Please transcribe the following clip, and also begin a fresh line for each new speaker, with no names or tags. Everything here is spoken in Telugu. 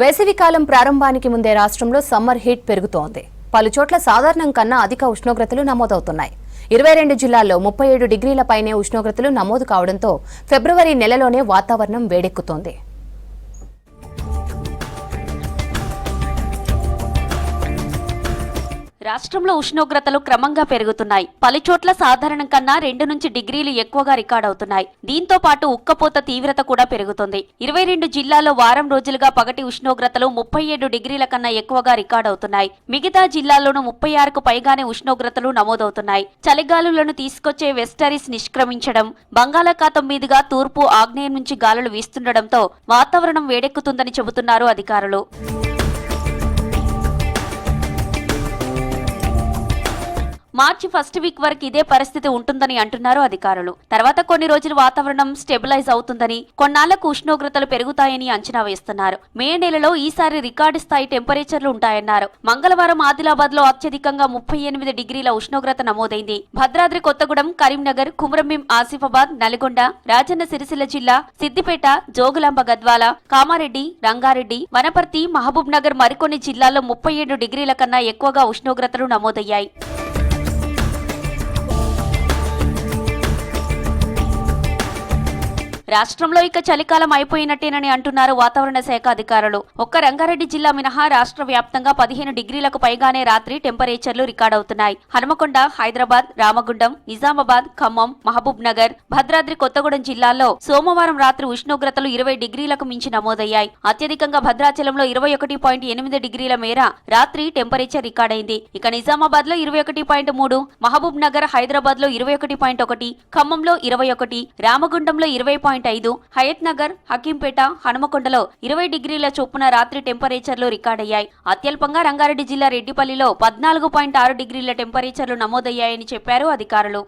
వేసవికాలం ప్రారంభానికి ముందే రాష్ట్రంలో సమ్మర్ హీట్ పెరుగుతోంది. పలుచోట్ల సాధారణం కన్నా అధిక ఉష్ణోగ్రతలు నమోదవుతున్నాయి. 22 జిల్లాల్లో 37 డిగ్రీల పైనే ఉష్ణోగ్రతలు నమోదు కావడంతో ఫిబ్రవరి నెలలోనే వాతావరణం వేడెక్కుతోంది.
రాష్ట్రంలో ఉష్ణోగ్రతలు క్రమంగా పెరుగుతున్నాయి. పలుచోట్ల సాధారణం కన్నా 2 నుంచి డిగ్రీలు ఎక్కువగా రికార్డవుతున్నాయి. దీంతో పాటు ఉక్కపోత తీవ్రత కూడా పెరుగుతుంది. 22 జిల్లాల్లో వారం రోజులుగా పగటి ఉష్ణోగ్రతలు 37 డిగ్రీల కన్నా ఎక్కువగా రికార్డవుతున్నాయి. మిగతా జిల్లాల్లోనూ 36కు పైగానే ఉష్ణోగ్రతలు నమోదవుతున్నాయి. చలిగాలులను తీసుకొచ్చే వెస్టరీస్ నిష్క్రమించడం, బంగాళాఖాతం మీదుగా తూర్పు ఆగ్నేయం నుంచి గాలులు వీస్తుండటంతో వాతావరణం వేడెక్కుతుందని చెబుతున్నారు అధికారులు. మార్చి ఫస్ట్ వీక్ వరకు ఇదే పరిస్థితి ఉంటుందని అంటున్నారు అధికారులు. తర్వాత కొన్ని రోజులు వాతావరణం స్టెబిలైజ్ అవుతుందని, కొన్నాళ్లకు ఉష్ణోగ్రతలు పెరుగుతాయని అంచనా వేస్తున్నారు. మే నెలలో ఈసారి రికార్డు స్థాయి టెంపరేచర్లు ఉంటాయన్నారు. మంగళవారం ఆదిలాబాద్ లో అత్యధికంగా 38 డిగ్రీల ఉష్ణోగ్రత నమోదైంది. భద్రాద్రి కొత్తగూడెం, కరీంనగర్, కుమ్రంభీం, ఆసిఫాబాద్, నల్గొండ, రాజన్న సిరిసిల్ల జిల్లా, సిద్దిపేట, జోగులాంబ గద్వాల, కామారెడ్డి, రంగారెడ్డి, వనపర్తి, మహబూబ్ నగర్ మరికొన్ని జిల్లాల్లో 37 డిగ్రీల కన్నా ఎక్కువగా ఉష్ణోగ్రతలు నమోదయ్యాయి. రాష్ట్రంలో ఇక చలికాలం అయిపోయినట్టేనని అంటున్నారు వాతావరణ శాఖ అధికారులు. ఒక్క రంగారెడ్డి జిల్లా మినహా రాష్ట్ర వ్యాప్తంగా 15 డిగ్రీలకు పైగానే రాత్రి టెంపరేచర్లు రికార్డవుతున్నాయి. హనుమకొండ, హైదరాబాద్, రామగుండం, నిజామాబాద్, ఖమ్మం, మహబూబ్ నగర్, భద్రాద్రి కొత్తగూడెం జిల్లాల్లో సోమవారం రాత్రి ఉష్ణోగ్రతలు 20 డిగ్రీలకు మించి నమోదయ్యాయి. అత్యధికంగా భద్రాచలంలో 21.8 డిగ్రీల మేర రాత్రి టెంపరేచర్ రికార్డైంది. ఇక నిజామాబాద్ లో 21.3, మహబూబ్ నగర్, హైదరాబాద్ లో 21.1, ఖమ్మంలో 21, రామగుండంలో 20.5, హయత్ నగర్, హకీంపేట, హనుమకొండలో 20 డిగ్రీల చొప్పున రాత్రి టెంపరేచర్లు రికార్డయ్యాయి. అత్యల్పంగా రంగారెడ్డి జిల్లా రెడ్డిపల్లిలో 14.6 డిగ్రీల టెంపరేచర్లు నమోదయ్యాయని చెప్పారు అధికారులు.